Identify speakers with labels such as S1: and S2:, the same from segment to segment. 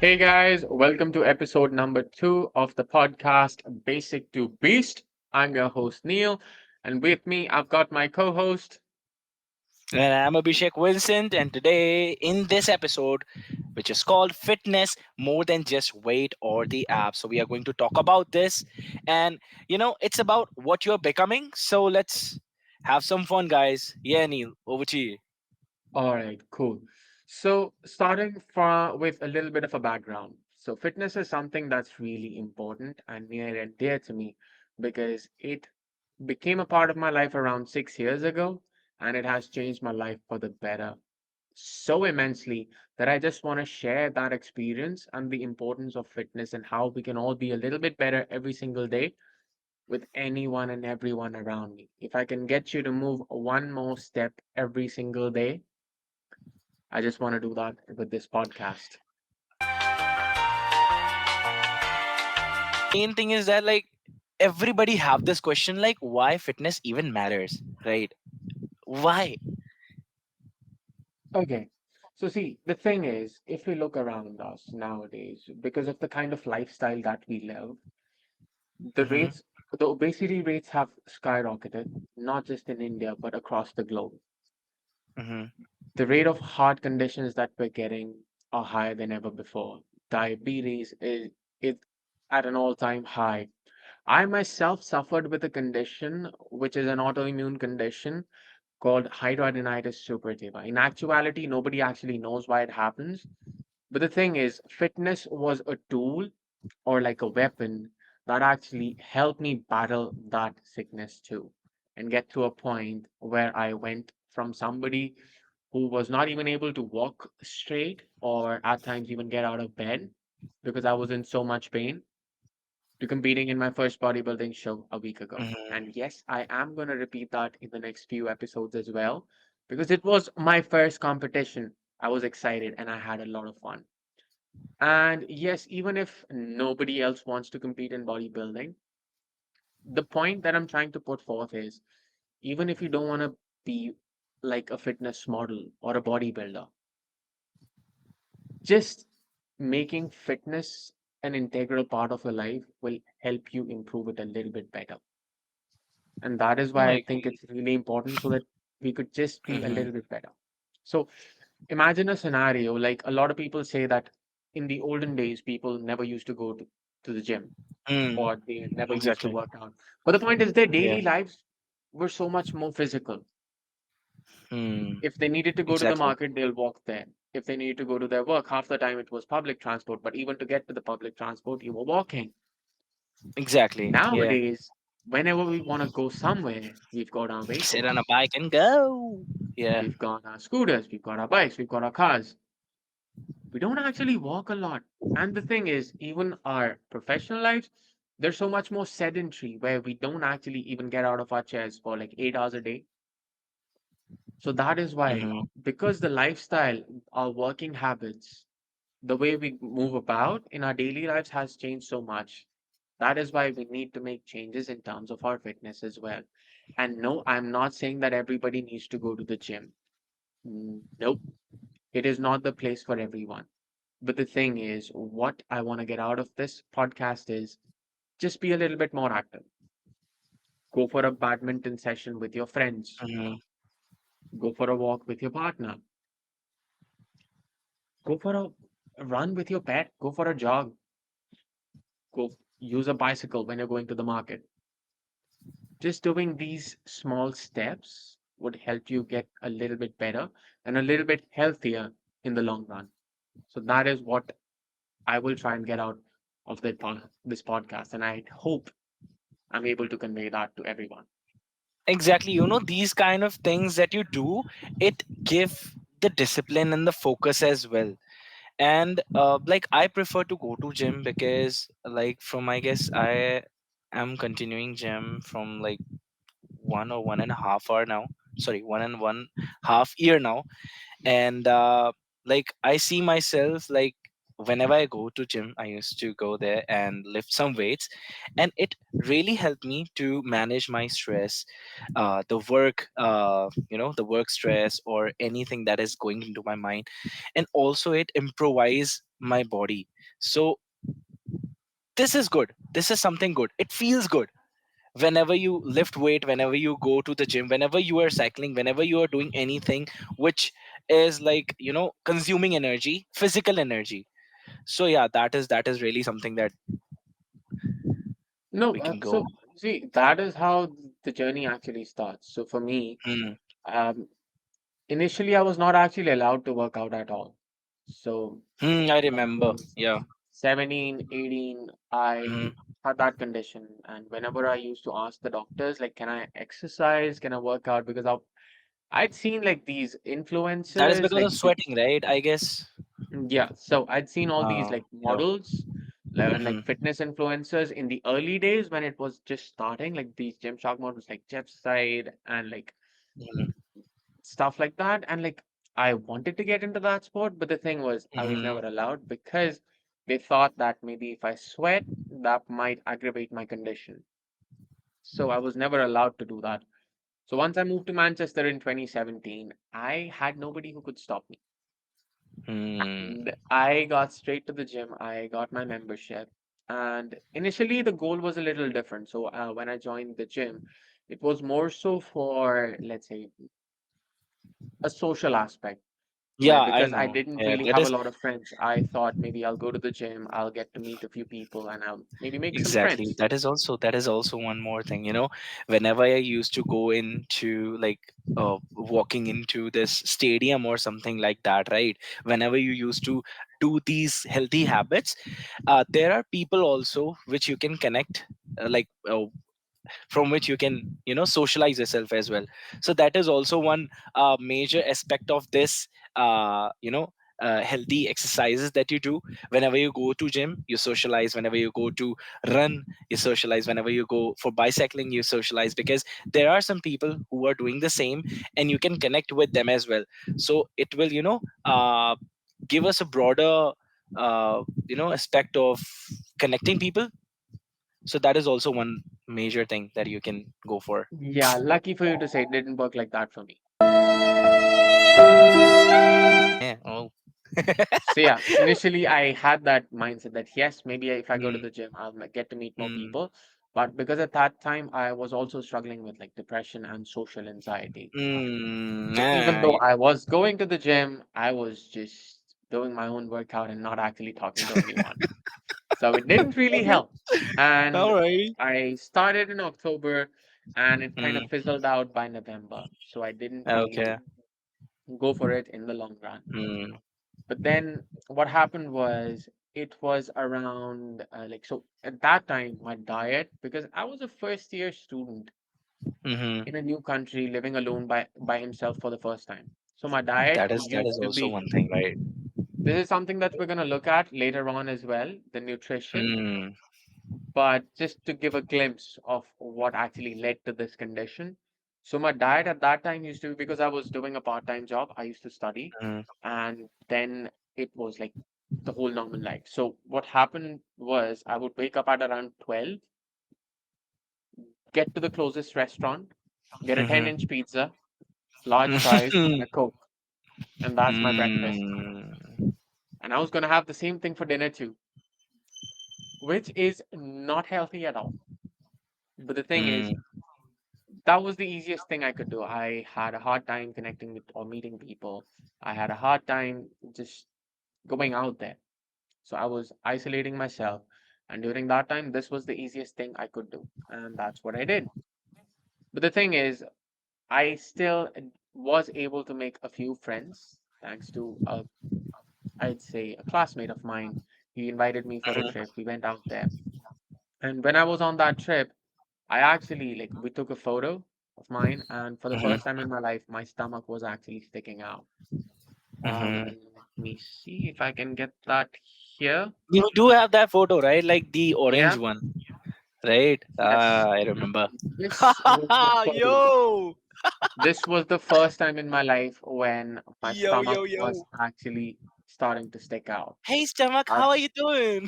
S1: Hey guys, welcome to episode number 2 of the podcast Basic to Beast. I'm your host Neil, and with me I've got my co-host.
S2: And I'm Abhishek Vincent, and today in this episode, which is called Fitness More Than Just Weight or the App. So, we are going to talk about this, and it's about what you're becoming. So, let's have some fun, guys. Yeah, Neil, over to you.
S1: All right, cool. So, starting from with a little bit of a background. So, fitness is something that's really important and near and dear to me because it became a part of my life around 6 years ago, and it has changed my life for the better so immensely that I just want to share that experience and the importance of fitness and how we can all be a little bit better every single day with anyone and everyone around me. If I can get you to move one more step every single day, I just want to do that with this podcast.
S2: Main thing is that, like, everybody have this question, like, why fitness even matters, right? Why?
S1: Okay. So, see, the thing is, if we look around us nowadays, because of the kind of lifestyle that we live, the
S2: Mm-hmm.
S1: rates, the obesity rates have skyrocketed, not just in India, but across the globe.
S2: Mm-hmm.
S1: The rate of heart conditions that we're getting are higher than ever before. Diabetes is at an all-time high. I myself suffered with a condition which is an autoimmune condition called hidradenitis suppurativa. In actuality, nobody actually knows why it happens. But the thing is, fitness was a tool or like a weapon that actually helped me battle that sickness too and get to a point where I went from somebody who was not even able to walk straight or at times even get out of bed because I was in so much pain to competing in my first bodybuilding show a week ago.
S2: Mm-hmm.
S1: And yes, I am going to repeat that in the next few episodes as well because it was my first competition. I was excited and I had a lot of fun. And yes, even if nobody else wants to compete in bodybuilding, the point that I'm trying to put forth is even if you don't want to be like a fitness model or a bodybuilder, just making fitness an integral part of your life will help you improve it a little bit better. And that is
S2: No,
S1: why
S2: I
S1: I think
S2: agree.
S1: it's really important so that we could just be a
S2: Mm-hmm.
S1: little bit better. So imagine a scenario like a lot of people say that in the olden days, people never used to go to the gym
S2: Mm,
S1: or they never used to
S2: exactly.
S1: work out. But the point is, their
S2: Yeah.
S1: daily lives were so much more physical.
S2: Mm,
S1: If they needed to go to the
S2: exactly.
S1: market, they'll walk there. If they needed to go to their work, half the time it was public transport. But even to get to the public transport, you were walking.
S2: Exactly. Yeah.
S1: Nowadays, whenever we want to go somewhere, we've got our
S2: Sit on a
S1: vehicles.
S2: bike and go. Yeah.
S1: We've got our scooters, we've got our bikes, we've got our cars. We don't actually walk a lot. And the thing is, even our professional lives, they're so much more sedentary where we don't actually even get out of our chairs for like 8 hours a day. So that is why,
S2: Mm-hmm.
S1: because the lifestyle, our working habits, the way we move about in our daily lives has changed so much. That is why we need to make changes in terms of our fitness as well. And no, I'm not saying that everybody needs to go to the gym. Nope, it is not the place for everyone. But the thing is, what I want to get out of this podcast is just be a little bit more active. Go for a badminton session with your friends.
S2: Mm-hmm.
S1: Go for a walk with your partner. Go for a run with your pet. Go for a jog. Use a bicycle when you're going to the market. Just doing these small steps would help you get a little bit better and a little bit healthier in the long run. So that is what I will try and get out of this podcast. And I hope I'm able to convey that to everyone.
S2: Exactly. These kind of things that you do, it give the discipline and the focus as well. And like, I prefer to go to gym because, like, from, I guess, I am continuing gym from like 1 or 1.5 hour now. Sorry, 1.5 year now. And like, I see myself, like, whenever I go to gym, I used to go there and lift some weights, and it really helped me to manage my stress, the work, the work stress or anything that is going into my mind, and also it improvise my body. So this is good. This is something good. It feels good whenever you lift weight, whenever you go to the gym, whenever you are cycling, whenever you are doing anything which is like, consuming energy, physical energy. So yeah, that is really something that
S1: No,
S2: we can go.
S1: so see, that is how the journey actually starts. So for me,
S2: Mm.
S1: um, initially I was not actually allowed to work out at all. So
S2: I
S1: when I
S2: remember.
S1: was
S2: Yeah.
S1: 17, 18, I
S2: Mm.
S1: had that condition. And whenever I used to ask the doctors, like, can I exercise? Can I work out? Because I'd seen like these
S2: That is
S1: influencers,
S2: because
S1: like
S2: of sweating, right? I guess.
S1: yeah. So I'd seen all these
S2: uh
S1: like
S2: yeah.
S1: models and like
S2: Mm-hmm.
S1: fitness influencers in the early days when it was just starting, like these Gymshark models like Jeff Side and like stuff like that. And like I wanted to get into that sport, but the thing was I was
S2: Mm-hmm.
S1: never allowed because they thought that maybe if I sweat, that might aggravate my condition. So I was never allowed to do that. So once I moved to Manchester in 2017, I had nobody who could stop me.
S2: Mm.
S1: And I got straight to the gym. I got my membership. And initially, the goal was a little different. So when I joined the gym, it was more so for, let's say, a social aspect, where
S2: Yeah, I
S1: because I
S2: know.
S1: didn't
S2: Yeah,
S1: really
S2: that
S1: have a
S2: is
S1: lot of friends, I thought maybe I'll go to the gym, I'll get to meet a few people, and I'll maybe make some
S2: exactly.
S1: friends.
S2: That is also one more thing. Whenever I used to go into like walking into this stadium or something like that, right? Whenever you used to do these healthy habits, there are people also which you can connect, from which you can socialize yourself as well. So that is also one major aspect of this, healthy exercises that you do. Whenever you go to gym, you socialize. Whenever you go to run, you socialize. Whenever you go for bicycling, you socialize, because there are some people who are doing the same, and you can connect with them as well. So it will give us a broader aspect of connecting people. So that is also one major thing that you can go for.
S1: Yeah, lucky for you to say it didn't work like that for me.
S2: Yeah. Oh.
S1: So yeah, initially I had that mindset that yes, maybe if I go to
S2: Mm,
S1: the gym, get to meet more
S2: mm,
S1: people. But because at that time I was also struggling with like depression and social anxiety. So even though I was going to the gym, I was just doing my own workout and not actually talking to anyone. So it didn't really
S2: okay.
S1: help. And
S2: All right.
S1: I started in October and it kind of
S2: Mm,
S1: fizzled out by November. So I didn't really
S2: okay.
S1: go for it in the long run.
S2: Mm,
S1: But then what happened was it was around so at that time my diet, because I was a first year student
S2: mm-hmm.
S1: in a new country living alone by himself for the first time. So my diet
S2: That is
S1: used to
S2: also
S1: be,
S2: one thing, right?
S1: this is something that we're going to look at later on as well, the nutrition.
S2: Mm,
S1: But just to give a glimpse of what actually led to this condition. So my diet at that time used to be, because I was doing a part-time job, I used to study,
S2: mm,
S1: and then it was like the whole normal life. So what happened was I would wake up at around 12, get to the closest restaurant, get a
S2: mm-hmm.
S1: 10-inch pizza, large fries, and a Coke. And that's my breakfast.
S2: Mm,
S1: And I was going to have the same thing for dinner too, which is not healthy at all. But the thing is,
S2: mm,
S1: that was the easiest thing I could do. I had a hard time connecting with or meeting people. I had a hard time just going out there. So I was isolating myself. And during that time, this was the easiest thing I could do. And that's what I did. But the thing is, I still was able to make a few friends thanks to, I'd say, a classmate of mine. He invited me for a
S2: mhm.
S1: trip. We went out there. And when I was on that trip, I actually like we took a photo of mine, and for the
S2: Mhm,
S1: first time in my life, my stomach was actually sticking out.
S2: mhm.
S1: Let me see if I can get that here.
S2: You do have that photo, right? Like the orange
S1: Yeah,
S2: one, right?
S1: yes.
S2: Ah, I remember.
S1: This was the photo.
S2: Yo,
S1: This was the first time in my life when my
S2: yo,
S1: stomach
S2: yo,
S1: was
S2: yo.
S1: actually. starting to stick out.
S2: Hey, stomach,
S1: I've
S2: how are you doing?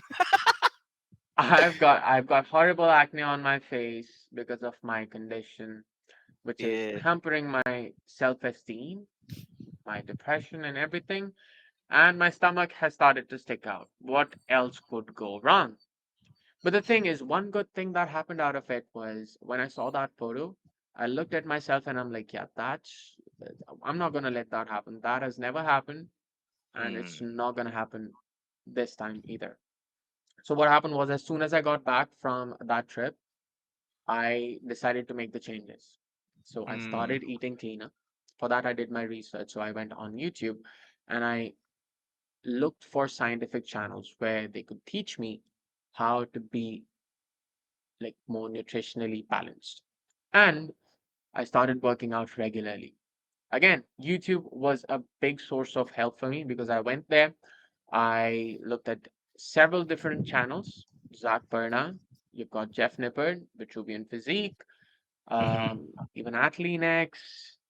S1: I've got horrible acne on my face because of my condition, which is
S2: Yeah.
S1: hampering my self-esteem, my depression and everything, and my stomach has started to stick out. What else could go wrong? But the thing is, one good thing that happened out of it was when I saw that photo, I looked at myself and I'm like, yeah, I'm not gonna let that happen. That has never happened, and it's
S2: Hmm.
S1: not gonna happen this time either. So what happened was, as soon as I got back from that trip, I decided to make the changes. So I
S2: Hmm.
S1: started eating cleaner. For that, I did my research. So I went on YouTube and I looked for scientific channels where they could teach me how to be like more nutritionally balanced. And I started working out regularly. Again, YouTube was a big source of help for me because I went there. I looked at several different channels. Zach Perna, you've got Jeff Nippard, Vitruvian Physique,
S2: Hmm.
S1: even Athlenex,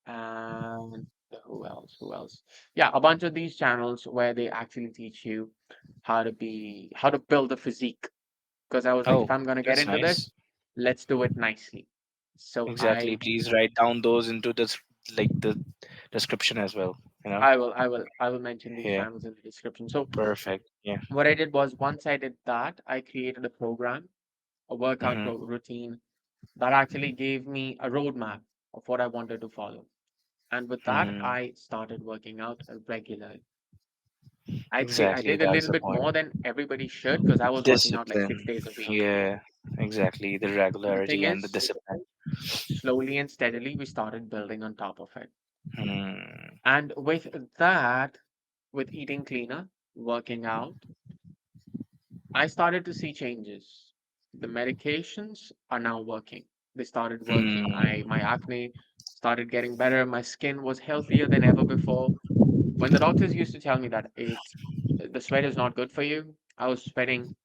S1: and who else? Who else? Yeah, a bunch of these channels where they actually teach you how to build a physique. Because I was like,
S2: Oh,
S1: if I'm gonna get
S2: that's
S1: into
S2: nice.
S1: this, let's do it nicely. So
S2: Exactly. Please write down those into this, like the description as well. You know.
S1: I will mention these
S2: Yeah.
S1: channels in the description. So
S2: Perfect. Yeah.
S1: what I did was once I did that, I created a program, a
S2: Hmm.
S1: routine that actually gave me a roadmap of what I wanted to follow. And with that,
S2: Hmm.
S1: I started working out regularly. I'd say I
S2: Exactly.
S1: did a
S2: That's
S1: little
S2: the
S1: bit
S2: point.
S1: more than everybody should because I was working out like
S2: Discipline.
S1: 6 days a week.
S2: Yeah. Exactly. The
S1: But the thing
S2: regularity and the
S1: is,
S2: discipline.
S1: slowly and steadily, we started building on top of it.
S2: Hmm.
S1: And with that, with eating cleaner, working out, I started to see changes. The medications are now working. They started working.
S2: Hmm.
S1: My acne started getting better. My skin was healthier than ever before. When the doctors used to tell me that the sweat is not good for you, I was sweating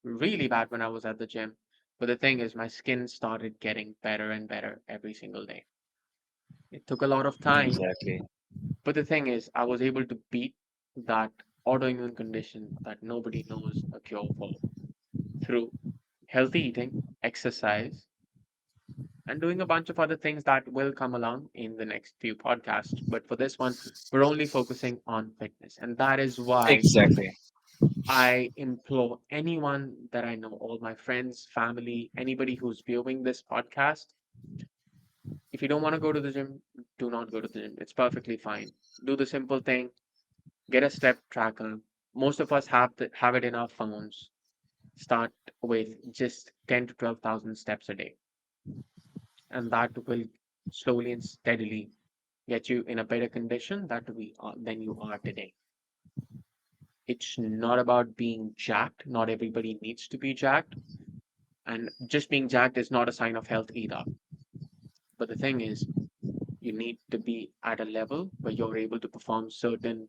S1: really bad when I was at the gym. But the thing is, my skin started getting better and better every single day. It took a lot of time,
S2: Exactly.
S1: but the thing is, I was able to beat that autoimmune condition that nobody knows a cure for through healthy eating, exercise, and doing a bunch of other things that will come along in the next few podcasts. But for this one, we're only focusing on fitness. And that is why
S2: Exactly.
S1: I implore anyone that I know, all my friends, family, anybody who's viewing this podcast, if you don't want to go to the gym, do not go to the gym. It's perfectly fine. Do the simple thing, get a step tracker. Most of us have it in our phones. Start with just 10 to 12,000 steps a day, and that will slowly and steadily get you in a better condition than you are today. It's not about being jacked. Not everybody needs to be jacked, and just being jacked is not a sign of health either. But the thing is, you need to be at a level where you're able to perform certain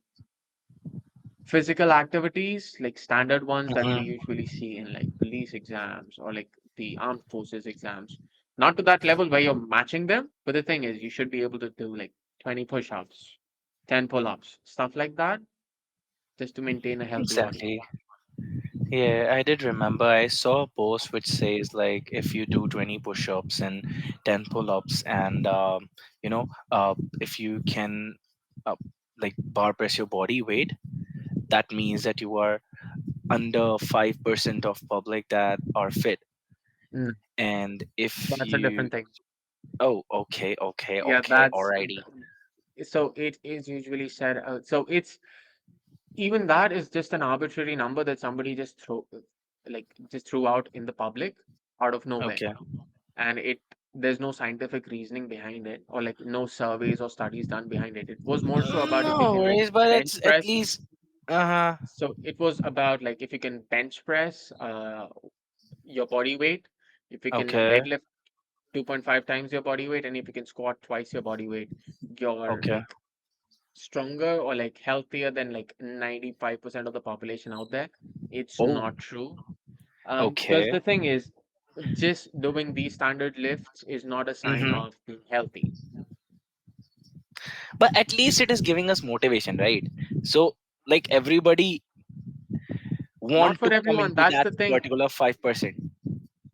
S1: physical activities, like standard ones that we
S2: Hmm.
S1: usually see in like police exams or like the armed forces exams. Not to that level where you're matching them, but the thing is, you should be able to do like 20 push ups, 10 pull ups, stuff like that, just to maintain a healthy body.
S2: Exactly. Yeah, I did remember. I saw a post which says like if you do 20 push-ups and 10 pull-ups, and if you can uh, like bar press your body weight, that means that you are under 5% of public that are fit.
S1: Mm,
S2: And if
S1: that's a
S2: you,
S1: different thing.
S2: oh, okay, okay,
S1: Yeah,
S2: okay, alrighty,
S1: so it is usually said, so it's even that is just an arbitrary number that somebody just threw out in the public out of nowhere.
S2: okay.
S1: And there's no scientific reasoning behind it or like no surveys or studies done behind it. It was more so about if you
S2: No
S1: can like
S2: worries, but
S1: bench
S2: it's at
S1: press.
S2: least, uh-huh,
S1: So it was about like if you can bench press your body weight, if you can
S2: okay,
S1: deadlift 2.5 times your body weight, and if you can squat twice your body weight, you're
S2: okay,
S1: like stronger or like healthier than like 95% of the population out there. It's
S2: oh,
S1: not true. Because
S2: okay.
S1: the thing is, just doing these standard lifts is not a sign
S2: Mm-hmm.
S1: of being healthy.
S2: But at least it is giving us motivation, right? So like everybody
S1: Not
S2: want
S1: for
S2: to come
S1: everyone.
S2: into
S1: That's
S2: that
S1: the thing.
S2: particular 5%.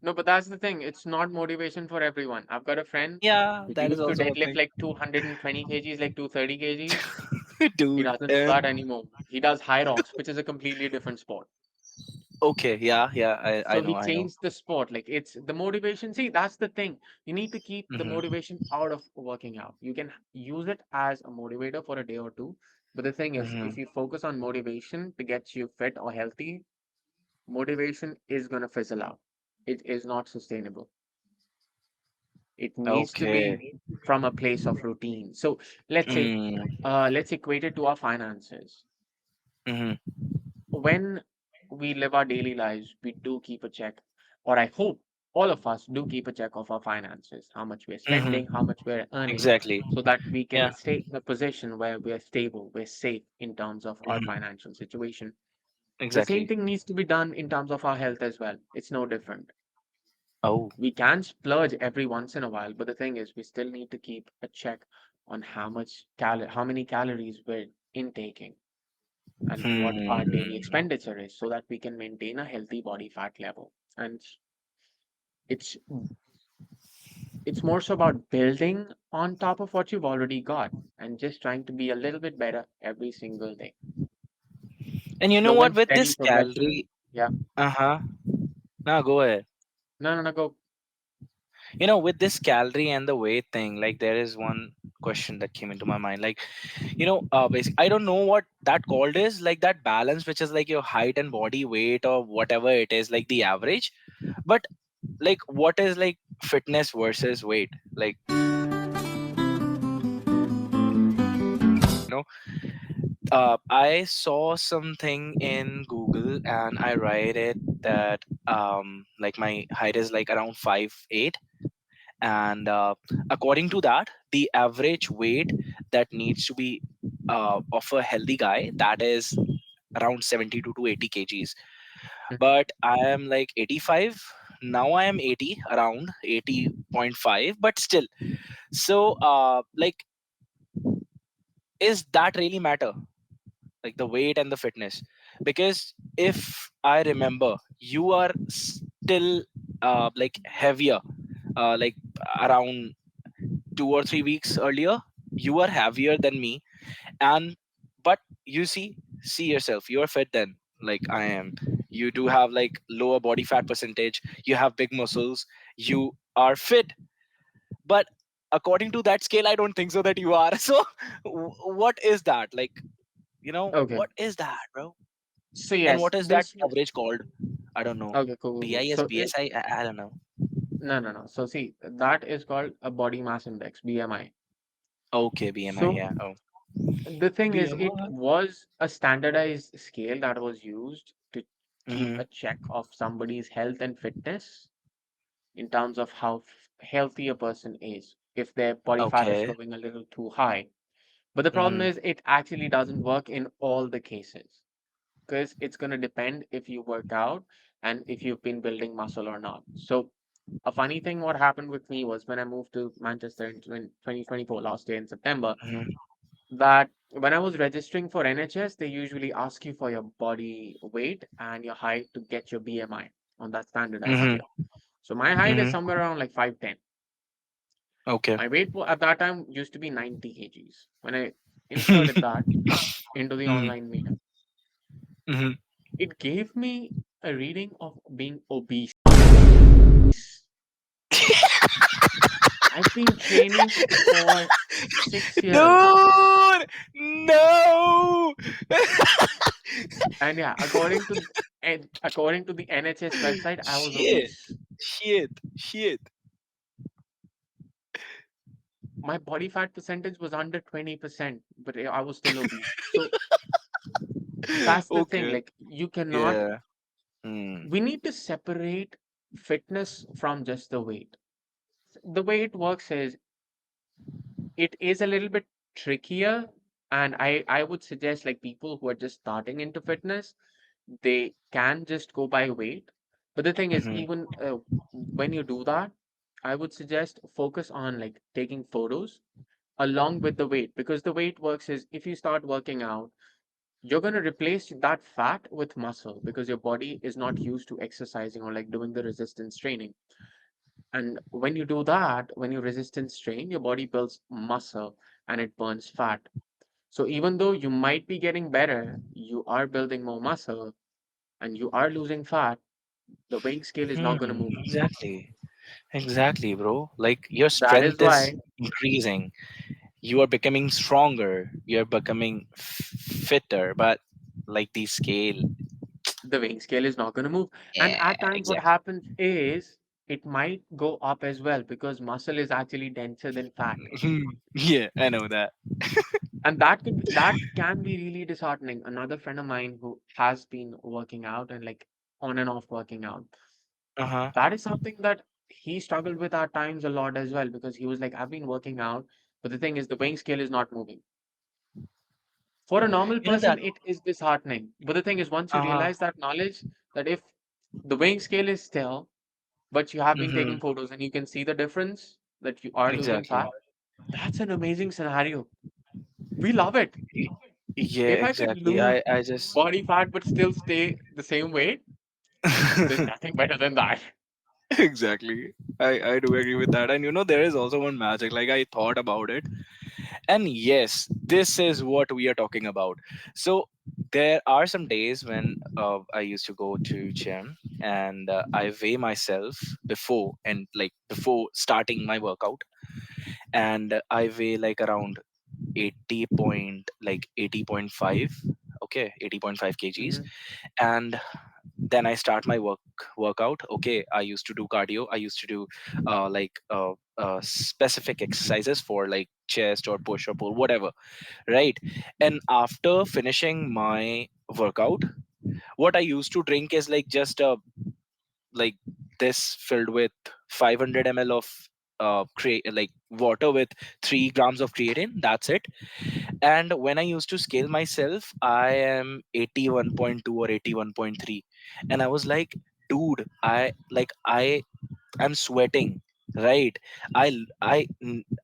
S1: No, but that's the thing. It's not motivation for everyone. I've got a friend
S2: Yeah,
S1: who
S2: that is
S1: used to
S2: also a
S1: deadlift
S2: thing.
S1: like 220 kgs, like 230 kgs. He
S2: Dude,
S1: doesn't do that anymore. He does high rocks, which is a completely different sport.
S2: okay, yeah, yeah, I
S1: So he
S2: know, I know.
S1: changed the sport. Like it's the motivation. See, that's the thing. You need to keep the
S2: Hmm.
S1: motivation out of working out. You can use it as a motivator for a day or two. But the thing is,
S2: Hmm.
S1: if you focus on motivation to get you fit or healthy, motivation is going to fizzle out. It is not sustainable. It needs to
S2: Okay.
S1: be from a place of routine. So let's say,
S2: Mm.
S1: let's equate it to our finances.
S2: Hmm.
S1: When we live our daily lives, we do keep a check, or I hope all of us do keep a check of our finances, how much we're spending, how
S2: Hmm.
S1: much we're earning,
S2: Exactly.
S1: so that we can
S2: Yeah.
S1: stay in a position where we're stable, we're safe in terms of our
S2: Hmm.
S1: financial situation. The same
S2: Exactly.
S1: thing needs to be done in terms of our health as well. It's no different.
S2: Oh.
S1: We can splurge every once in a while, but the thing is, we still need to keep a check on how many calories we're intaking and what our daily
S2: Hmm.
S1: expenditure is so that we can maintain a healthy body fat level. And it's it's more so about building on top of what you've already got and just trying to be a little bit better every single day.
S2: And you know
S1: Slow
S2: what?
S1: and
S2: With
S1: steady
S2: this
S1: progression.
S2: calorie,
S1: Yeah.
S2: uh-huh. Now go ahead.
S1: No, no, no, go.
S2: With this calorie and the weight thing, like there is one question that came into my mind. Like, basically, I don't know what that called is. Like that balance, which is like your height and body weight or whatever it is, like the average. But like, what is like fitness versus weight? Like, you know, I saw something in Google and I read it that like my height is like around 5'8", and according to that, the average weight that needs to be of a healthy guy, that is around 72 to 80 kgs.
S1: Mhm.
S2: But I am like 85 now. I am 80, around 80.5, but still. So like, is that really matter, like the weight and the fitness? Because if I remember, you are still like heavier, like around 2 or 3 weeks earlier, you are heavier than me. And but you see yourself, you are fit then, like I am. You do have like lower body fat percentage, you have big muscles, you are fit. But according to that scale, I don't think so that you are. So what is that like,
S1: Okay.
S2: what is that, bro?
S1: So
S2: And
S1: yes,
S2: what is that
S1: this
S2: average called? I don't know.
S1: okay, cool, cool, cool.
S2: BIS,
S1: So
S2: BSI, I don't know.
S1: no, no, no. So see, that is called a body mass index, BMI.
S2: Okay, BMI,
S1: So
S2: yeah. Oh,
S1: the thing is, it
S2: BMI.
S1: was a standardized scale that was used to keep
S2: Mm-hmm.
S1: a check of somebody's health and fitness in terms of how healthy a person is, if their body fat is
S2: Okay.
S1: showing a little too high. But the problem
S2: Mm-hmm.
S1: is, it actually doesn't work in all the cases because it's going to depend if you work out and if you've been building muscle or not. So, a funny thing what happened with me was when I moved to Manchester in 2024 last year in September,
S2: Mm-hmm.
S1: that when I was registering for NHS, they usually ask you for your body weight and your height to get your BMI on that standardized
S2: Mm-hmm.
S1: scale. So my height is
S2: Mm-hmm.
S1: somewhere around like 5'10".
S2: Okay.
S1: My weight at that time used to be 90 kgs. When I inserted that into the
S2: Mm-hmm.
S1: online meter,
S2: Mm-hmm.
S1: it gave me a reading of being obese. I've been training for 6 years.
S2: Dude, no.
S1: And yeah, according to the NHS website, I was
S2: Shit,
S1: obese.
S2: shit.
S1: My body fat percentage was under 20%, but I was still obese. So that's the thing.
S2: Okay.
S1: Like, you cannot,
S2: Yeah. Mm.
S1: we need to separate fitness from just the weight. The way it works is it is a little bit trickier. And I would suggest like people who are just starting into fitness, they can just go by weight. But the thing is,
S2: Mm-hmm.
S1: even when you do that, I would suggest focus on like taking photos along with the weight because the weight works is if you start working out you're going to replace that fat with muscle because your body is not used to exercising or like doing the resistance training. And when you do that, when you resistance train, your body builds muscle and it burns fat. So even though you might be getting better, you are building more muscle and you are losing fat, the weighing scale is not going to move.
S2: Exactly. Exactly, bro. Like your
S1: That is
S2: strength is
S1: why
S2: increasing. You are becoming stronger. You're becoming fitter. But like the scale,
S1: the weighing scale is not going to move. And
S2: yeah,
S1: at times, what
S2: exactly.
S1: happens is it might go up as well because muscle is actually denser than fat.
S2: Yeah, I know that.
S1: And that can be really disheartening. Another friend of mine who has been working out and like on and off working out,
S2: Uh huh.
S1: that is something that he struggled with at times a lot as well because he was like, I've been working out, but the thing is the weighing scale is not moving. For a normal
S2: You know
S1: person,
S2: that.
S1: it is disheartening. But the thing is, once you
S2: Uh huh.
S1: realize that knowledge, that if the weighing scale is still, but you have been
S2: Mm-hmm.
S1: taking photos and you can see the difference that you are losing
S2: Exactly.
S1: fat, that's an amazing scenario. We love it.
S2: Y- Yeah,
S1: If I could
S2: exactly.
S1: lose
S2: I just.
S1: body fat but still stay the same weight, there's nothing better than that.
S2: Exactly. I do agree with that. And there is also one magic. Like I thought about it. And yes, this is what we are talking about. So there are some days when I used to go to gym and I weigh myself before and like before starting my workout, and I weigh like around 80.5, okay, 80.5 kgs.
S1: Hmm.
S2: And then I start my workout. Okay, I used to do cardio. I used to do specific exercises for like chest or push up or whatever, right? And after finishing my workout, what I used to drink is like just like this filled with 500 ml of like water with 3 grams of creatine. That's it. And when I used to scale myself, I am 81.2 or 81.3, and I was like, dude, I'm sweating, right? I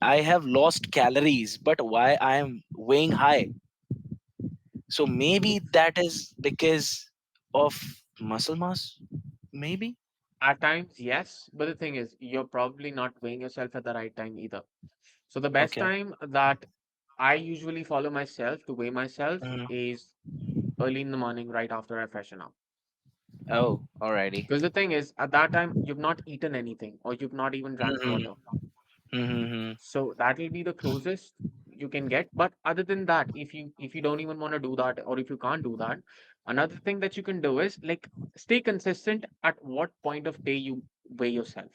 S2: have lost calories, but why I am weighing high? So maybe that is because of muscle mass, maybe.
S1: At times, yes, but the thing is, you're probably not weighing yourself at the right time either. So the best
S2: Okay.
S1: time that I usually follow myself to weigh myself
S2: Mhm.
S1: is early in the morning, right after I freshen up.
S2: Oh, alrighty.
S1: Because the thing is, at that time, you've not eaten anything or you've not even drank
S2: Mm-hmm.
S1: water.
S2: Mm-hmm.
S1: So that will be the closest you can get. But other than that, if you don't even want to do that or if you can't do that, another thing that you can do is like stay consistent at what point of day you weigh yourself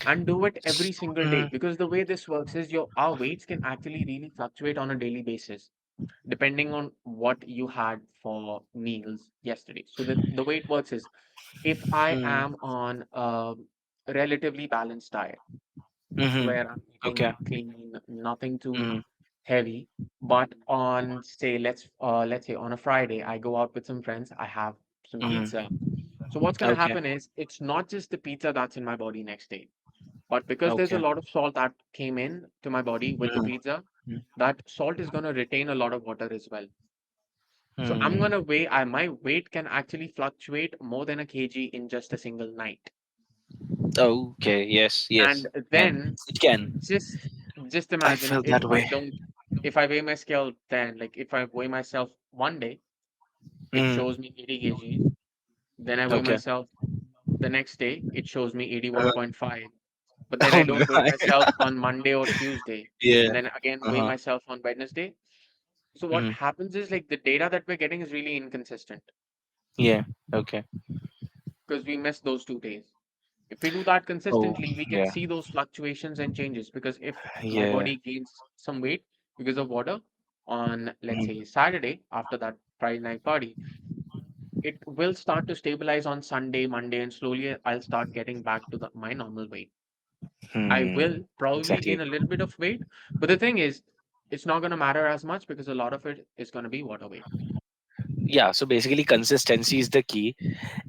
S1: and do it every single day
S2: Mm-hmm.
S1: because the way this works is your our weights can actually really fluctuate on a daily basis depending on what you had for meals yesterday. So the way it works is if I am on a relatively balanced diet
S2: Mm-hmm.
S1: where I'm
S2: Okay.
S1: eating clean, nothing too
S2: Mm-hmm.
S1: heavy. But on say let's say on a Friday, I go out with some friends, I have some
S2: Mm-hmm.
S1: pizza. So what's gonna
S2: Okay.
S1: happen is it's not just the pizza that's in my body next day, but because there's a
S2: Okay.
S1: lot of salt that came in to my body with the pizza, that salt is gonna retain a lot of water as well. So I'm
S2: Mm-hmm.
S1: gonna weigh my weight can actually fluctuate more than a kg in just a single night.
S2: Okay. Yes. Yes.
S1: And
S2: And
S1: then
S2: it can.
S1: just just
S2: I
S1: imagine
S2: felt that way.
S1: if I weigh my scale then, like if I weigh myself one day, it
S2: Mm.
S1: shows me 80 kgs. Then I weigh
S2: Okay.
S1: myself the next day, it shows me
S2: Uh,
S1: 81.5. But then I
S2: oh
S1: don't weigh
S2: my.
S1: myself on Monday or Tuesday.
S2: Yeah.
S1: And then again
S2: Uh
S1: weigh
S2: huh.
S1: myself on Wednesday. So what
S2: Mm.
S1: happens is like the data that we're getting is really inconsistent
S2: Yeah. Okay.
S1: because we miss those 2 days. If we do that
S2: Oh.
S1: consistently, we can
S2: Yeah.
S1: see those fluctuations and changes. Because if my
S2: Yeah.
S1: body gains some weight because of water on, let's
S2: Mm.
S1: say, Saturday after that Friday night party, it will start to stabilize on Sunday, Monday, and slowly I'll start getting back to my normal weight. I
S2: Hmm.
S1: will probably
S2: Exactly.
S1: gain a little bit of weight, but the thing is, it's not going to matter as much because a lot of it is going to be water weight.
S2: Yeah. So basically, consistency is the key.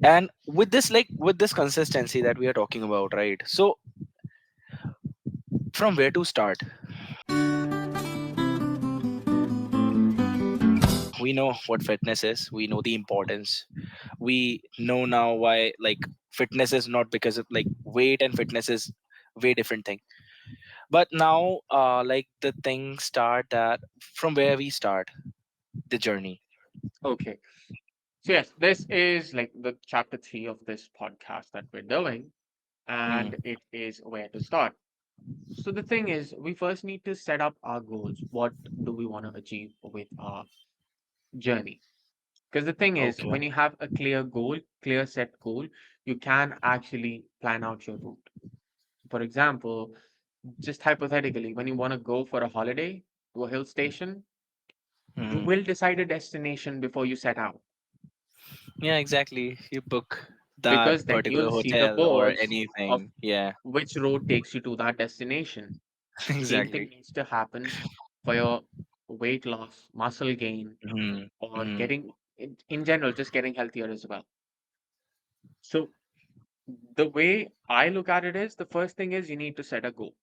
S2: And with this, like with this consistency that we are talking about, right? So from where to start? we know what fitness is. We know the importance. We know now why, like, fitness is not because of like weight, and fitness is way different thing. But now, like, the things start that from where we start the journey.
S1: Okay. So yes, this is like the chapter 3 of this podcast that we're doing,
S2: Mm,
S1: and it is where to start. So the thing is, we first need to set up our goals. What do we want to achieve with our journey? Because the thing is,
S2: okay.
S1: when you have a clear goal, clear set goal, you can actually plan out your route. For example, just hypothetically, when you want to go for a holiday to a hill station, you
S2: Hmm.
S1: will decide a destination before you set out,
S2: Yeah, exactly. You book that
S1: because then
S2: particular
S1: you'll see the
S2: hotel or
S1: boards of
S2: anything. Yeah,
S1: which road takes you to that destination. Same thing
S2: exactly.
S1: needs to happen for your weight loss, muscle gain,
S2: Hmm.
S1: or
S2: Hmm.
S1: getting, in general, just getting healthier as well. So, the way I look at it is, the first thing is you need to set a goal,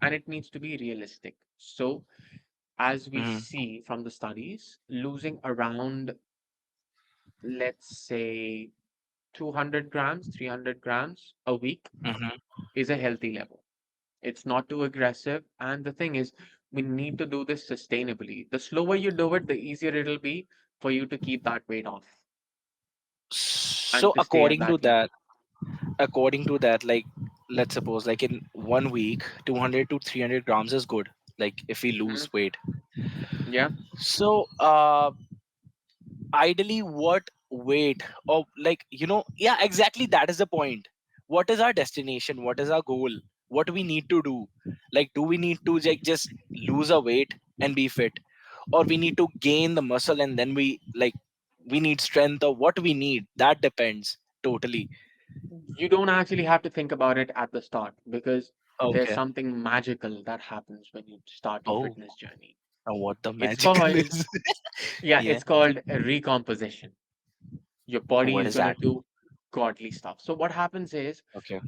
S1: and it needs to be realistic. So, as we
S2: Hmm.
S1: see from the studies, losing around, let's say, 200 grams, 300 grams a week
S2: Hmm.
S1: is a healthy level. It's not too aggressive. And the thing is, we need to do this sustainably. The slower you do it, the easier it'll be for you to keep that weight off and
S2: So
S1: to stay at that level.
S2: according to that, like, let's suppose like in 1 week, 200 to 300 grams is good. Like if we
S1: Mhm.
S2: lose weight.
S1: Yeah.
S2: So ideally, what weight, or like, yeah, exactly, that is the point. What is our destination? What is our goal? What we need to do? Like, do we need to like just lose a weight and be fit, or we need to gain the muscle and then we need strength, or what we need? That depends totally.
S1: You don't actually have to think about it at the start, because there's
S2: Okay.
S1: something magical that happens when you start your
S2: Oh,
S1: fitness journey.
S2: what the
S1: It's
S2: magical
S1: called,
S2: is.
S1: yeah,
S2: Yeah.
S1: it's called a recomposition. Your body
S2: What
S1: is
S2: is
S1: going to
S2: that?
S1: do godly stuff. So, what happens is,
S2: Okay.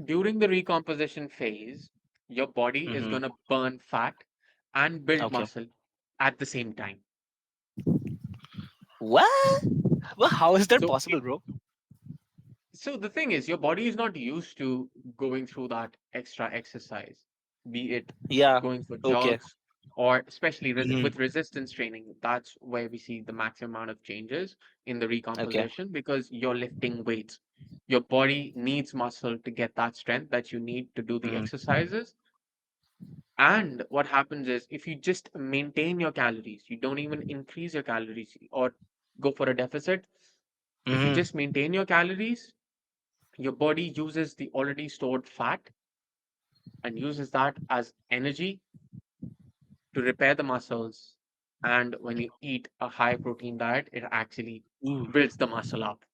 S1: during the recomposition phase, your body is
S2: Mm-hmm.
S1: going to burn fat and build
S2: Okay.
S1: muscle at the same time.
S2: What? Well, how is that
S1: So,
S2: possible, bro?
S1: so the thing is, your body is not used to going through that extra exercise, be it
S2: Yeah.
S1: going for
S2: Okay.
S1: jogs, or especially
S2: Mm-hmm.
S1: with resistance training. That's where we see the maximum amount of changes in the
S2: Okay.
S1: recomposition, because you're lifting weights. Your body needs muscle to get that strength that you need to do the
S2: Mm-hmm.
S1: exercises. And what happens is, if you just maintain your calories, you don't even increase your calories or go for a deficit. If you
S2: Mm-hmm.
S1: just maintain your calories, your body uses the already stored fat and uses that as energy to repair the muscles. And when you eat a high protein diet, it actually
S2: Ooh.
S1: builds the muscle up.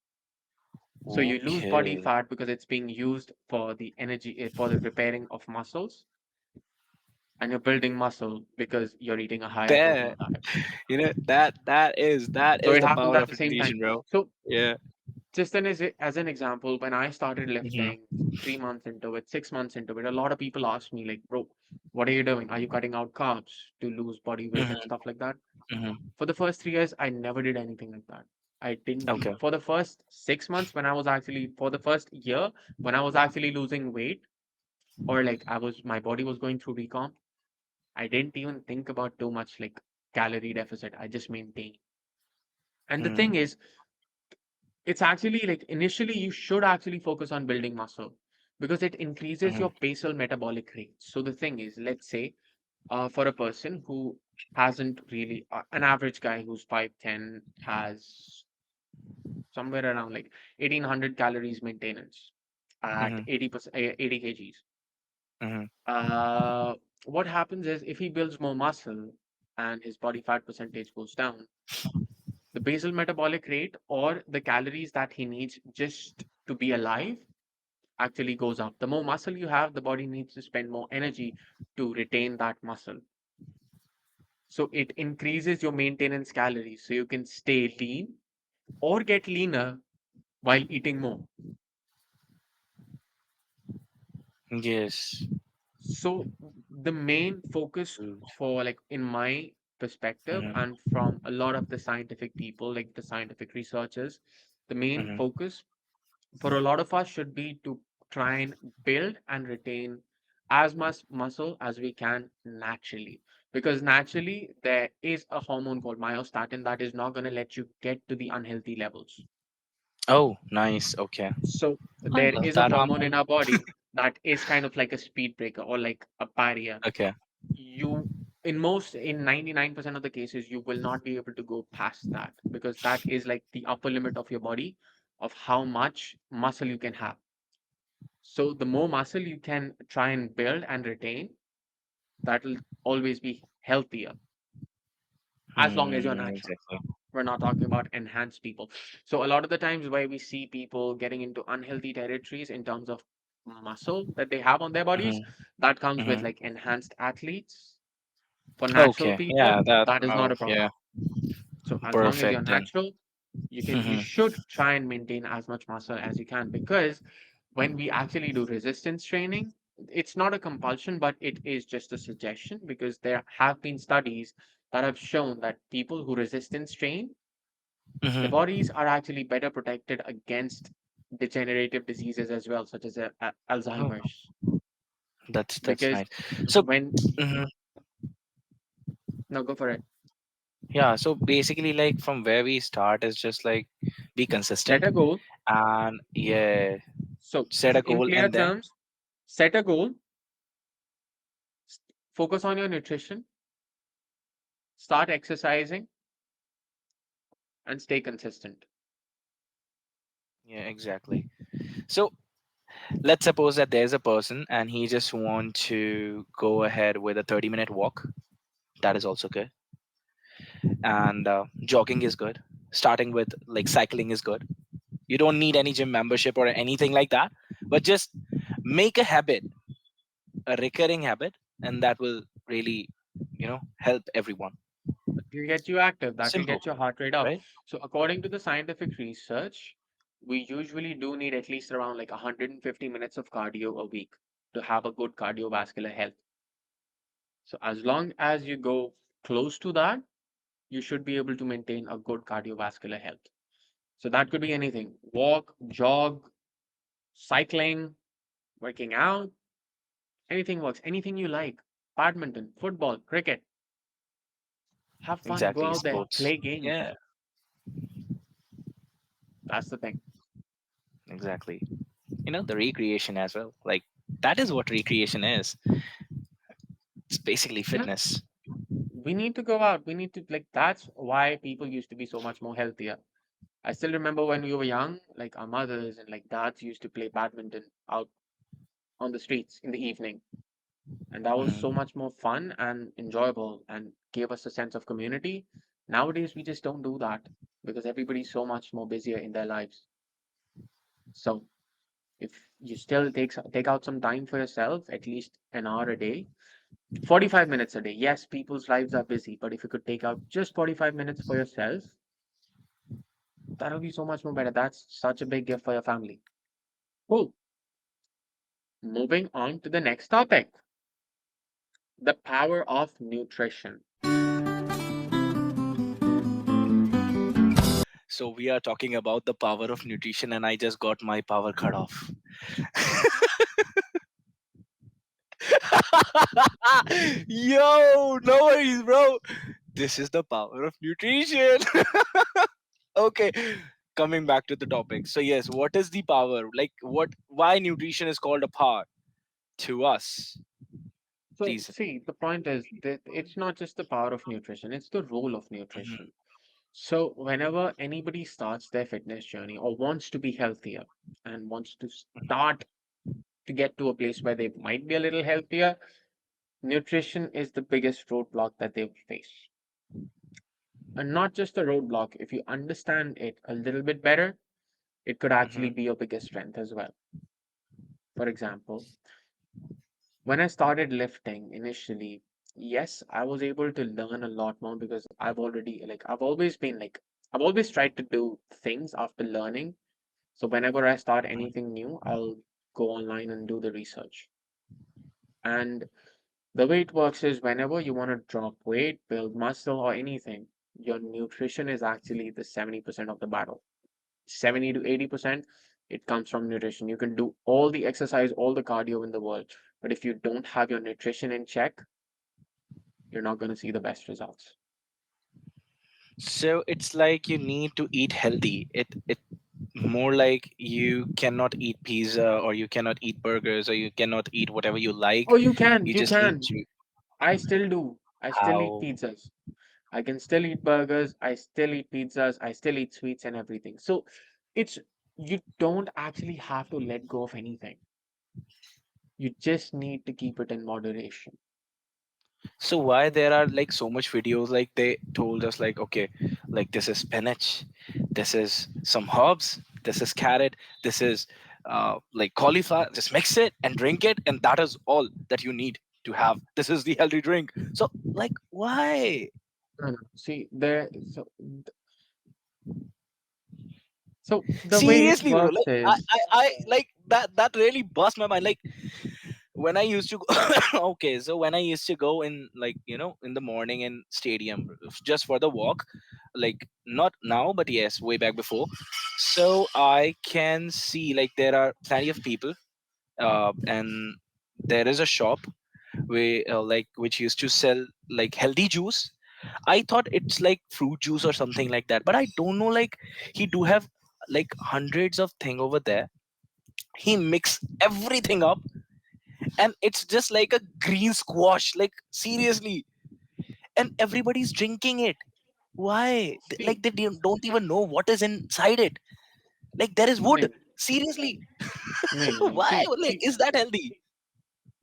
S1: So you lose body
S2: Okay.
S1: fat because it's being used for the energy, for the repairing of muscles, and you're building muscle because you're eating a higher
S2: That
S1: protein diet.
S2: that
S1: So
S2: is
S1: it
S2: the
S1: happens
S2: power
S1: at
S2: of
S1: the same time.
S2: repetition, bro.
S1: So
S2: Yeah.
S1: just then, as an example, when I started
S2: Mm-hmm.
S1: lifting 3 months into it, 6 months into it, a lot of people ask me, like, bro, what are you doing? Are you cutting out carbs to lose body weight and
S2: Mm-hmm.
S1: stuff like that?
S2: Mm-hmm.
S1: For the first 3 years, I never did anything like that. I didn't,
S2: Okay.
S1: for the first 6 months, for the first year, when I was actually losing weight, or like my body was going through recomp, I didn't even think about too much like calorie deficit. I just maintained. And the thing
S2: Mm-hmm.
S1: is, it's actually like, initially you should actually focus on building muscle, because it increases
S2: Mm-hmm.
S1: your basal metabolic rate. So the thing is, let's say, for a person who hasn't really, an average guy who's 5'10" has somewhere around like 1800 calories maintenance at
S2: Mm-hmm.
S1: 80%, 80 kgs.
S2: Mm-hmm.
S1: Uh, what happens is, if he builds more muscle and his body fat percentage goes down, the basal metabolic rate, or the calories that he needs just to be alive, actually goes up. The more muscle you have, the body needs to spend more energy to retain that muscle. So it increases your maintenance calories so you can stay lean or get leaner while eating more.
S2: Yes.
S1: So the main focus
S2: Ooh.
S1: for, like, in my perspective
S2: Hmm.
S1: and from a lot of the scientific people, like the scientific researchers, the main
S2: Hmm.
S1: focus for a lot of us should be to try and build and retain as much muscle as we can naturally. Because naturally, there is a hormone called myostatin that is not going to let you get to the unhealthy levels.
S2: Oh, nice. Okay.
S1: So
S2: I
S1: there
S2: love
S1: is a
S2: that
S1: hormone in
S2: hormone.
S1: our body that is kind of like a speed breaker or like a barrier.
S2: Okay.
S1: You, in 99% of the cases, you will not be able to go past that because that is like the upper limit of your body of how much muscle you can have. So the more muscle you can try and build and retain, that will always be healthier as long as you're natural.
S2: Exactly.
S1: We're not talking about enhanced people. So a lot of the times where we see people getting into unhealthy territories in terms of muscle that they have on their bodies,
S2: Hmm.
S1: that comes with
S2: Hmm.
S1: like enhanced athletes. For natural
S2: Okay. Yeah.
S1: people,
S2: That.
S1: that is not
S2: Oh,
S1: a problem.
S2: yeah.
S1: So as long as you're
S2: Perfect then.
S1: natural, you
S2: Hmm.
S1: should try and maintain as much muscle as you can because when we actually do resistance training, it's not a compulsion, but it is just a suggestion because there have been studies that have shown that people who resistance train, the
S2: Hmm.
S1: bodies are actually better protected against degenerative diseases as well, such as
S2: Oh,
S1: Alzheimer's.
S2: that's
S1: Because
S2: nice. So.
S1: when,
S2: Mhm.
S1: no, go for it.
S2: Yeah. So basically, like from where we start is just like be
S1: Set
S2: consistent
S1: a goal.
S2: and yeah,
S1: So,
S2: set a
S1: in
S2: goal
S1: clear
S2: and then.
S1: terms, set a goal, focus on your nutrition, start exercising, and stay consistent.
S2: Yeah, exactly. So let's suppose that there's a person and he just want to go ahead with a 30-minute walk. That is also good. And jogging is good. Starting with like cycling is good. You don't need any gym membership or anything like that, but just make a habit, a recurring habit, and that will really, help everyone.
S1: That will get you active, that will
S2: Simple,
S1: get your heart rate up.
S2: right?
S1: So, according to the scientific research, we usually do need at least around like 150 minutes of cardio a week to have a good cardiovascular health. So, as long as you go close to that, you should be able to maintain a good cardiovascular health. So, that could be anything: walk, jog, cycling, working out, anything works, anything you like. Badminton, football, cricket. Have fun, go
S2: Exactly,
S1: out there,
S2: sports.
S1: play
S2: Yeah,
S1: games. That's the thing.
S2: exactly. The recreation as well. Like that is what recreation is. It's basically
S1: Yeah,
S2: fitness.
S1: we need to go out. We need to, like, that's why people used to be so much more healthier. I still remember when we were young, like our mothers and like dads used to play badminton out on the streets in the evening. And that was so
S2: Hmm.
S1: much more fun and enjoyable and gave us a sense of community. Nowadays, we just don't do that because everybody's so much more busier in their lives. So if you still take out some time for yourself, at least an hour a day, 45 minutes a day. Yes, people's lives are busy, but if you could take out just 45 minutes for yourself, that'll be so much more better. That's such a big gift for your family. Cool. Moving on to the next topic, the power of nutrition.
S2: So we are talking about the power of nutrition, and I just got my power cut off. Yo, no worries, bro. This is the power of nutrition. Okay, coming back to the topic. So yes, what is the power? Like, Why nutrition is called a power to us?
S1: So,
S2: Please.
S1: see, the point is that it's not just the power of nutrition, it's the role of
S2: Mhm,
S1: nutrition. So, whenever anybody starts their fitness journey or wants to be healthier and wants to
S2: mhm,
S1: start to get to a place where they might be a little healthier, nutrition is the biggest roadblock that they will face. And not just a roadblock, if you understand it a little bit better, it could actually
S2: mhm,
S1: be your biggest strength as well. For example, when I started lifting initially, yes, I was able to learn a lot more because I've always been like, I've always tried to do things after learning. So whenever I start
S2: mhm,
S1: anything new, I'll go online and do the research. And The way it works is whenever you want to drop weight, build muscle, or anything, your nutrition is actually the 70% of the battle. 70 to 80%, it comes from nutrition. You can do all the exercise, all the cardio in the world, but if you don't have your nutrition in check, you're not going to see the best results.
S2: So it's like you need to eat healthy. It more like you cannot eat pizza or you cannot eat burgers or you cannot eat whatever you like.
S1: Oh, you can,
S2: You
S1: you
S2: just need
S1: can.
S2: to
S1: I still do. I still eat
S2: how.
S1: pizzas. I can still eat burgers. I still eat pizzas. I still eat sweets and everything. So it's, you don't actually have to let go of anything. You just need to keep it in moderation.
S2: So why there are like so much videos like they told us like okay, like this is spinach, this is some herbs, this is carrot, this is like cauliflower, just mix it and drink it and that is all that you need to have. This is the healthy drink. So like why?
S1: No, no. See, so the way it
S2: Seriously, bro,
S1: works
S2: like
S1: is,
S2: I like that really bust my mind. Like when I used to go okay, so when I used to go in like in the morning in stadium just for the walk, like not now but yes way back before, so I can see like there are plenty of people and there is a shop where like which used to sell like healthy juice. I thought it's like fruit juice or something like that, but I don't know, like he do have like hundreds of thing over there. He mix everything up and it's just like a green squash, like seriously, and everybody's drinking it. Why? Like
S1: see,
S2: they don't even know what is inside it. Like there is wood,
S1: maybe,
S2: seriously.
S1: maybe.
S2: Why,
S1: See,
S2: like
S1: see,
S2: is that healthy?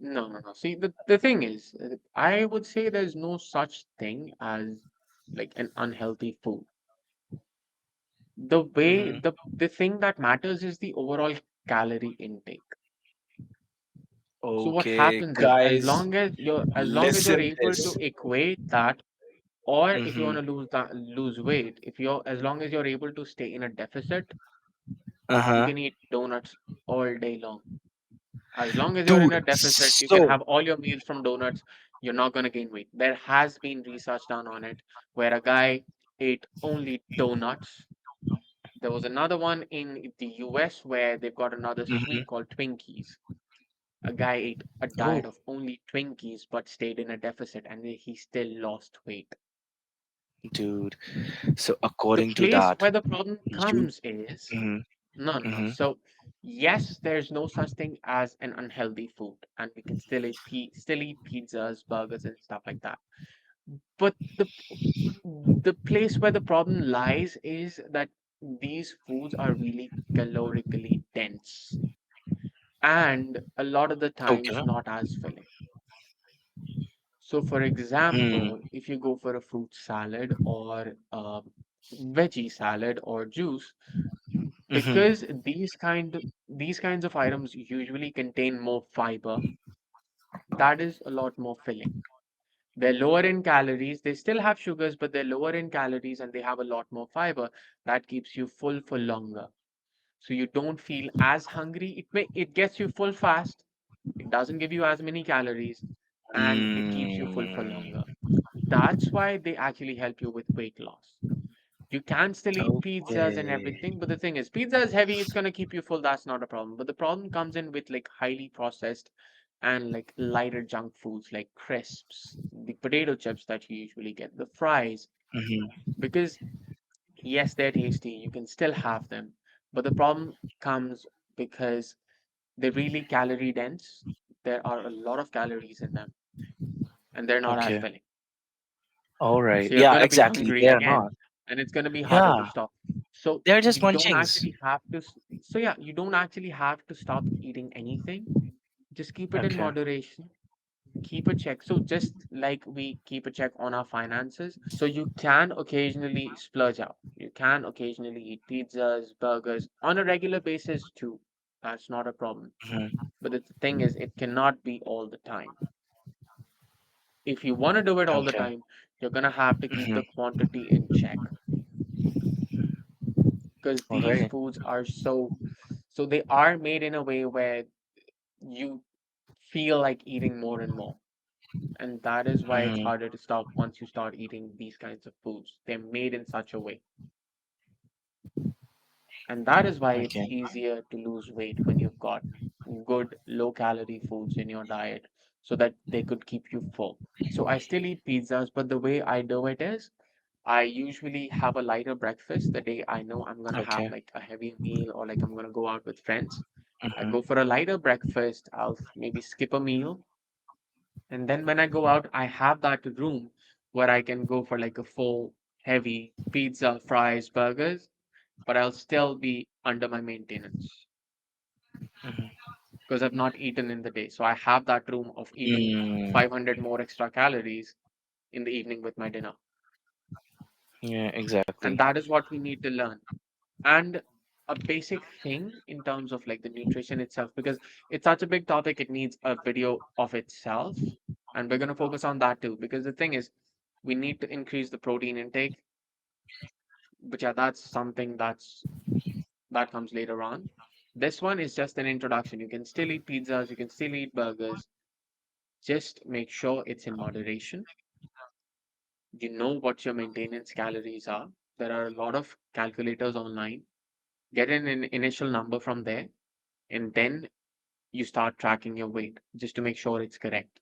S1: no, no, no. See, the thing is, I would say there's no such thing as like an unhealthy food. The way
S2: Hmm.
S1: the thing that matters is the overall calorie intake. So what
S2: Okay,
S1: happens is,
S2: guys,
S1: as long as you're
S2: listen
S1: able to
S2: this.
S1: equate that, or if you
S2: Hmm.
S1: want to lose weight, if you're as long as you're able to stay in a deficit, you
S2: Uh-huh.
S1: can eat donuts all day long. As long as you're in
S2: Dude,
S1: a deficit, you can
S2: so
S1: have all your meals from donuts. You're not going to gain weight. There has been research done on it where a guy ate only donuts. There was another one in the US where they've got another
S2: mhm.
S1: sweet called Twinkies. A guy ate a
S2: Oh,
S1: diet of only Twinkies but stayed in a deficit and he still lost weight.
S2: dude. So
S1: The
S2: according to
S1: place
S2: that,
S1: where the problem
S2: you.
S1: comes is,
S2: Hmm.
S1: no, no, no.
S2: Hmm.
S1: So, yes, there's no such thing as an unhealthy food, and we can still eat pizzas, burgers, and stuff like that. But the place where the problem lies is that these foods are really calorically dense, and a lot of the times
S2: Okay.
S1: not as filling. So, for
S2: Hmm.
S1: example, if you go for a fruit salad or a veggie salad or juice,
S2: Hmm.
S1: because these kinds of items usually contain more fiber, that is a lot more filling. They're lower in calories. They still have sugars, but they're lower in calories and they have a lot more fiber. That keeps you full for longer. So you don't feel as hungry. It gets you full fast. It doesn't give you as many calories and it keeps you full for longer.
S2: Mm.
S1: That's why they actually help you with weight loss. You can still eat pizzas and
S2: Okay.
S1: everything, but the thing is, pizza is heavy, it's gonna keep you full, that's not a problem. But the problem comes in with like highly processed and like lighter junk foods like crisps, the potato chips that you usually get, the fries,
S2: Hmm.
S1: because yes, they're tasty, you can still have them. But the problem comes because they're really calorie dense. There are a lot of calories in them, and they're not as
S2: Okay.
S1: filling.
S2: All right.
S1: So you're
S2: Yeah,
S1: going to be
S2: exactly.
S1: hungry
S2: They are
S1: again,
S2: not.
S1: and it's going to be harder to
S2: Yeah,
S1: stop. So
S2: they're just
S1: you don't
S2: munchings.
S1: actually have to. So yeah, you don't actually have to stop eating anything. Just keep it in
S2: Okay.
S1: moderation. Keep a check. So just like we keep a check on our finances, so you can occasionally splurge out. You can occasionally eat pizzas, burgers on a regular basis too. That's not a problem.
S2: Hmm.
S1: But the thing is, it cannot be all the time. If you want to do it all the
S2: Okay.
S1: time, you're gonna have to keep
S2: Hmm.
S1: the quantity in check because
S2: All
S1: these
S2: right.
S1: foods are so they are made in a way where you feel like eating more and more. And that is why it's
S2: Hmm.
S1: harder to stop once you start eating these kinds of foods. They're made in such a way. And that is why it's
S2: Okay.
S1: easier to lose weight when you've got good low calorie foods in your diet so that they could keep you full. So I still eat pizzas, but the way I do it is I usually have a lighter breakfast the day I know I'm gonna have
S2: Okay.
S1: like a heavy meal or like I'm gonna go out with friends. I
S2: Hmm.
S1: go for a lighter breakfast, I'll maybe skip a meal, and then when I go out, I have that room where I can go for like a full heavy pizza, fries, burgers, but I'll still be under my maintenance
S2: Hmm.
S1: because I've not eaten in the day. So I have that room of eating
S2: Mm.
S1: 500 more extra calories in the evening with my dinner.
S2: Yeah,
S1: And
S2: exactly.
S1: that is what we need to learn. And a basic thing in terms of like the nutrition itself, because it's such a big topic, it needs a video of itself. And we're going to focus on that too, because the thing is, we need to increase the protein intake, but yeah, that's something that comes later on. This one is just an introduction. You can still eat pizzas, you can still eat burgers. Just make sure it's in moderation. You know what your maintenance calories are. There are a lot of calculators online. Get an initial number from there, and then you start tracking your weight just to make sure it's correct.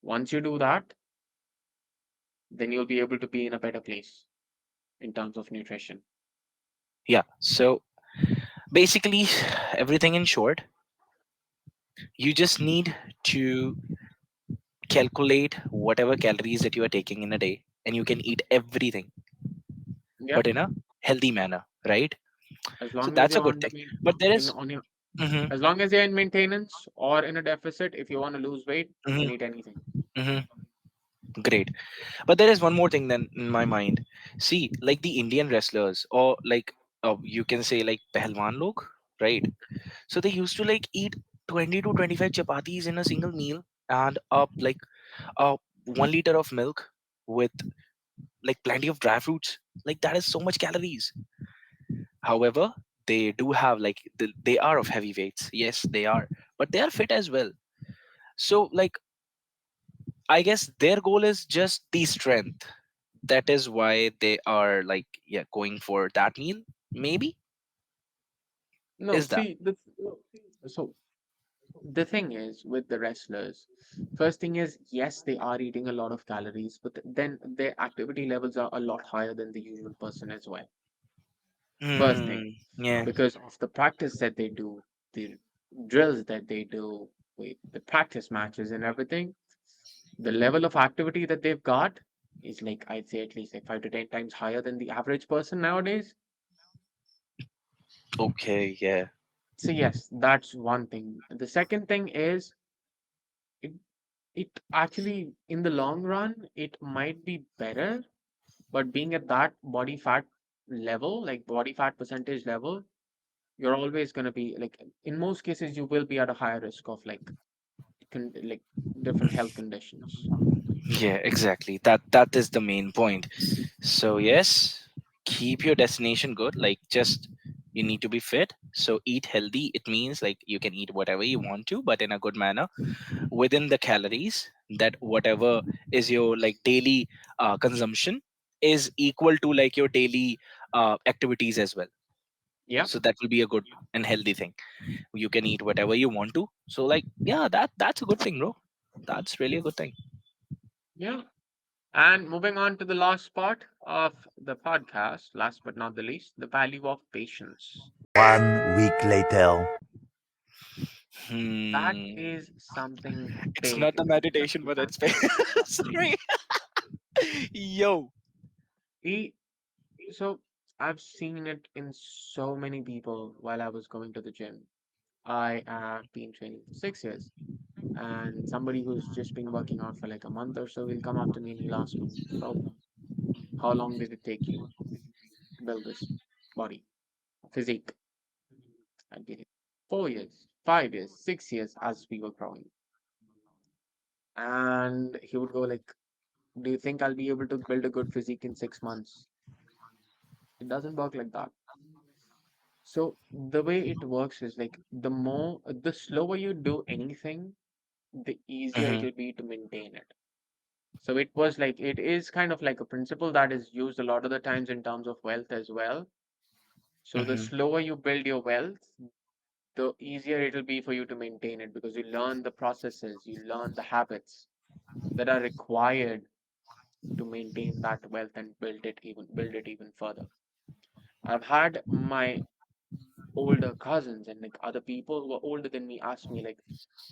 S1: Once you do that, then you'll be able to be in a better place in terms of nutrition.
S2: Yeah. So basically, everything in short, you just need to calculate whatever calories that you are taking in a day, and you can eat everything,
S1: Yeah,
S2: but in a healthy manner, right?
S1: as
S2: So
S1: long as
S2: that's a
S1: you're
S2: good
S1: on the
S2: thing. But there
S1: in
S2: is,
S1: on your
S2: hmm,
S1: as long as you're in maintenance or in a deficit, if you want to lose weight, you
S2: hmm,
S1: can eat anything.
S2: hmm, great. But there is one more thing then in my mind. See, like the Indian wrestlers, or like you can say like Pehlwan log, right? So they used to like eat 20 to 25 chapatis in a single meal, and like 1 liter of milk with like plenty of dry fruits. Like that is so much calories. However, they do have like they are of heavy weights. Yes, they are, but they are fit as well. So like I guess their goal is just the strength. That is why they are like, yeah, going for that meal. Maybe
S1: No,
S2: is that.
S1: see, so the thing is with the wrestlers, first thing is, yes, they are eating a lot of calories, but then their activity levels are a lot higher than the usual person as well. First thing,
S2: Hmm. Yeah.
S1: because of the practice that they do, the drills that they do, with the practice matches and everything, the level of activity that they've got is like, I'd say at least like 5 to 10 times higher than the average person nowadays.
S2: Okay. Yeah.
S1: So yes, that's one thing. The second thing is it it actually in the long run it might be better, but being at that body fat level, like body fat percentage level, you're always going to be like in most cases you will be at a higher risk of like different health conditions.
S2: Yeah. Exactly. That is the main point. So yes, keep your destination good. Like just you need to be fit. So eat healthy. It means like you can eat whatever you want to, but in a good manner within the calories. That whatever is your like daily consumption is equal to like your daily activities as well.
S1: Yeah,
S2: So that will be a good and healthy thing. You can eat whatever you want to. So like yeah, that's a good thing, bro. That's really a good thing.
S1: yeah. And moving on to the last part of the podcast, last but not the least, the value of patience.
S3: 1 week later.
S1: That
S2: Hmm.
S1: is something
S2: It's not
S1: big.
S2: the meditation, but it's sorry. Yo.
S1: E- So I've seen it in so many people while I was going to the gym. I have been training for 6 years, and somebody who's just been working out for like a month or so will come up to me and he'll ask me, "Bro, how long did it take you to build this body, physique?" I'd be like, 4 years, 5 years, 6 years as we were growing. And he would go like, "Do you think I'll be able to build a good physique in 6 months?" It doesn't work like that. So the way it works is like the slower you do anything, the easier
S2: Mm-hmm.
S1: it'll be to maintain it. So it was like, it is kind of like a principle that is used a lot of the times in terms of wealth as well. So the
S2: Mm-hmm.
S1: slower you build your wealth, the easier it'll be for you to maintain it, because you learn the processes, you learn the habits that are required to maintain that wealth and build it even further. I've had my older cousins and like other people who are older than me ask me like,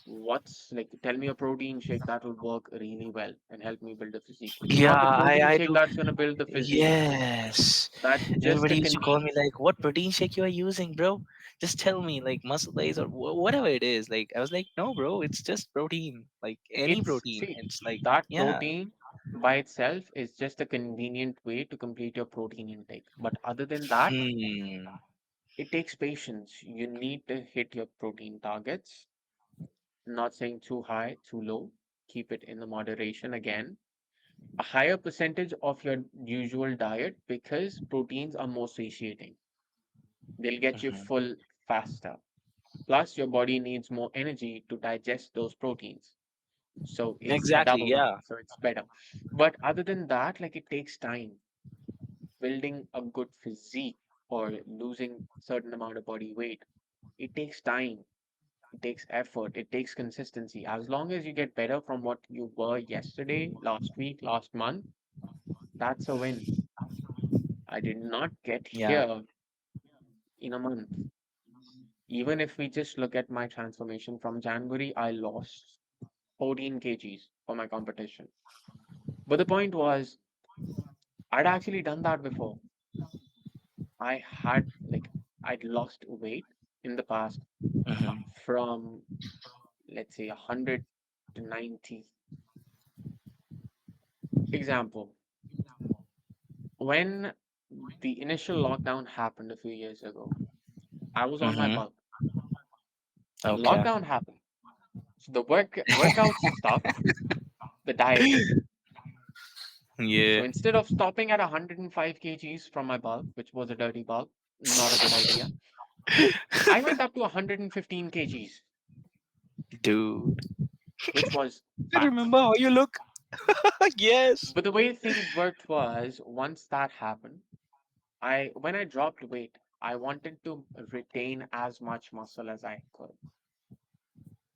S1: what's like, tell me a protein shake that will work really well and help me build a physique. It's
S2: Yeah,
S1: not the protein
S2: I
S1: shake
S2: do.
S1: that's going to build the physique.
S2: Yes.
S1: That's just
S2: Everybody
S1: a
S2: used to call me like, "What protein shake you are using, bro? Just tell me, like muscle base or whatever it is." Like I was like, "No, bro, it's just protein. Like any
S1: it's
S2: protein."
S1: see,
S2: It's like,
S1: that
S2: yeah.
S1: protein by itself is just a convenient way to complete your protein intake. But other than that,
S2: Hmm.
S1: it takes patience. You need to hit your protein targets, not saying too high, too low. Keep it in the moderation again. A higher percentage of your usual diet, because proteins are more satiating. They'll get you
S2: Hmm.
S1: full faster. Plus, your body needs more energy to digest those proteins. So it's a
S2: Exactly.
S1: double up.
S2: Yeah.
S1: So it's better. But other than that, like it takes time. Building a good physique or losing certain amount of body weight, it takes time. It takes effort. It takes consistency. As long as you get better from what you were yesterday, last week, last month, that's a win. I did not get
S2: Yeah.
S1: here in a month. Even if we just look at my transformation from January, I lost 14 kgs for my competition. But the point was, I'd actually done that before. I had, like, I'd lost weight in the past
S2: Hmm.
S1: from, let's say, 100 to 90. Example, when the initial lockdown happened a few years ago, I was on my
S2: Hmm.
S1: bulk.
S2: Okay.
S1: Lockdown happened. So the workout stopped, the diet didn't. So
S2: Yeah.
S1: instead of stopping at 105 kgs from my bulk, which was a dirty bulk, not a good idea, I went up to 115 kgs,
S2: Dude,
S1: which was
S2: I
S1: fat.
S2: remember how you look. Yes.
S1: But the way things worked was, once that happened, when I dropped weight, I wanted to retain as much muscle as I could.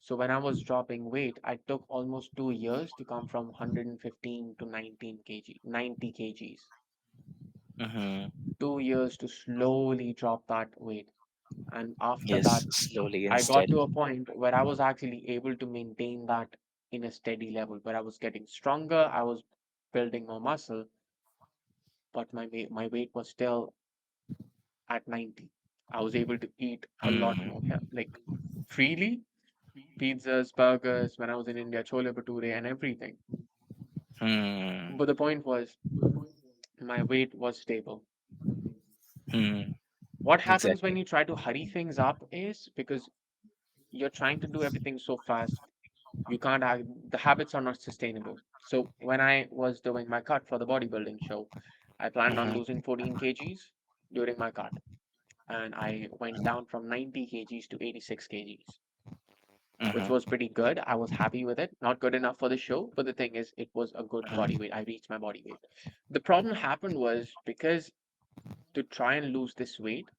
S1: So when I was dropping weight, I took almost 2 years to come from 115 to 90 kgs.
S2: Hmm.
S1: 2 years to slowly drop that weight. And after
S2: Yes,
S1: that,
S2: slowly and
S1: I got to a
S2: steady.
S1: point where I was actually able to maintain that in a steady level, where I was getting stronger, I was building more muscle, but my weight was still at 90. I was able to eat a lot more,
S2: Hmm.
S1: like freely, pizzas, burgers, when I was in India, chole bhature and everything.
S2: Hmm.
S1: But the point was, my weight was stable.
S2: Hmm.
S1: What happens when
S2: Exactly.
S1: you try to hurry things up is because you're trying to do everything so fast, you can't act, the habits are not sustainable. So when I was doing my cut for the bodybuilding show, I planned on
S2: Hmm.
S1: losing 14 kgs during my cut, and I went down from 90 kgs to 86 kgs, which
S2: Hmm.
S1: was pretty good. I was happy with it. Not good enough for the show, but the thing is, it was a good body weight. I reached my body weight. The problem happened was, because to try and lose this weight,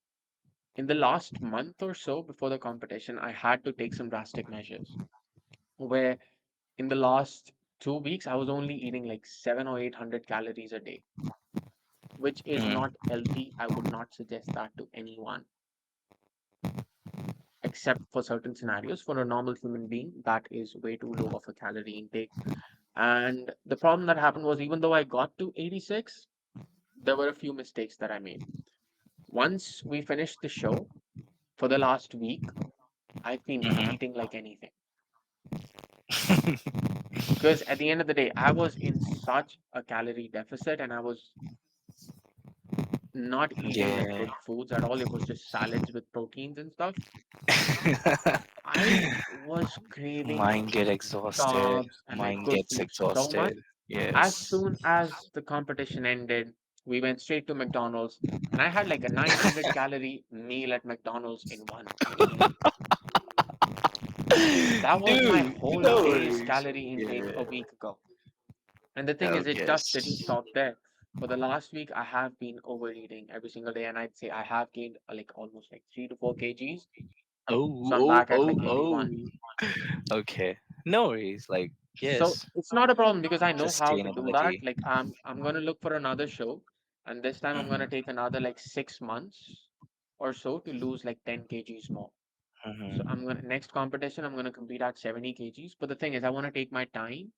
S1: in the last month or so before the competition, I had to take some drastic measures. Where in the last 2 weeks, I was only eating like 700 or 800 calories a day, which is
S2: Hmm.
S1: not healthy. I would not suggest that to anyone, except for certain scenarios. For a normal human being, that is way too low of a calorie intake. And the problem that happened was, even though I got to 86, there were a few mistakes that I made. Once we finished the show, for the last week, I've been
S2: Hmm.
S1: eating like anything. Because at the end of the day, I was in such a calorie deficit, and I was not eating like
S2: Yeah.
S1: good foods at all. It was just salads with proteins and stuff. I was craving
S2: Mind get exhausted.
S1: carbs and like
S2: Mind
S1: good
S2: gets
S1: food so much.
S2: exhausted.
S1: As
S2: Yes.
S1: soon as the competition ended, we went straight to McDonald's, and I had like a 900 calorie meal at McDonald's in one meal. That was my
S2: Dude,
S1: whole
S2: no
S1: day's
S2: worries.
S1: calorie intake
S2: Yeah.
S1: a week ago. And the thing
S2: Oh,
S1: is, it just didn't
S2: yes.
S1: stop there. For the last week, I have been overeating every single day, and I'd say I have gained like almost like 3 to 4 kgs. So I'm
S2: Oh,
S1: back at
S2: oh,
S1: like
S2: oh,
S1: 81.
S2: oh. Okay. No worries. Like,
S1: So
S2: yes,
S1: it's not a problem because I know how to do that.
S2: sustainability.
S1: Like I'm gonna look for another show, and this time I'm gonna
S2: Mm-hmm.
S1: take another like 6 months or so to lose like 10 kgs more. So
S2: Mm-hmm.
S1: I'm gonna next competition I'm gonna compete at 70 kgs. But the thing is, I want to take my time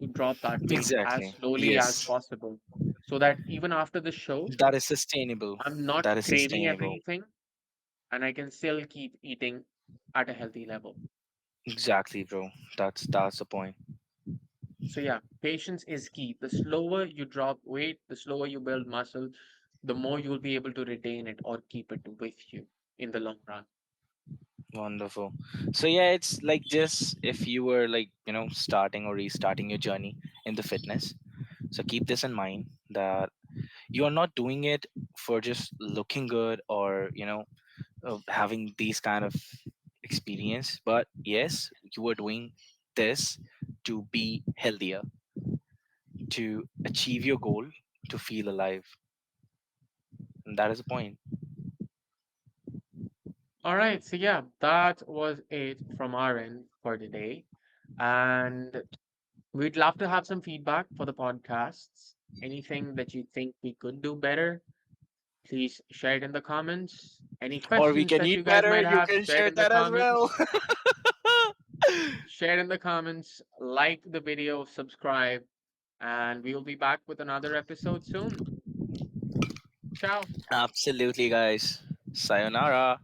S1: to drop that weight as
S2: Exactly.
S1: slowly as
S2: Yes.
S1: possible, so that even after the show,
S2: That is sustainable.
S1: I'm not
S2: That is
S1: craving
S2: sustainable.
S1: everything and I can still keep eating at a healthy level.
S2: Exactly, bro. That's the point.
S1: So yeah, patience is key. The slower you drop weight, the slower you build muscle, the more you'll be able to retain it or keep it with you in the long run.
S2: Wonderful. So yeah, it's like just if you were like, starting or restarting your journey in the fitness. So keep this in mind that you are not doing it for just looking good or, having these kind of experience, but yes, you are doing this to be healthier, to achieve your goal, to feel alive. And that is the point.
S1: All right, so yeah, that was it from our end for today. And we'd love to have some feedback for the podcasts. Anything that you think we could do better, please share it in the comments. Any
S2: Or we
S1: questions
S2: can
S1: that
S2: eat
S1: you guys
S2: better,
S1: might
S2: you
S1: have,
S2: can
S1: share it
S2: share
S1: in the
S2: that as well.
S1: comments. Share in the comments, like the video, subscribe, and we'll be back with another episode soon. Ciao.
S2: Absolutely, guys. Sayonara.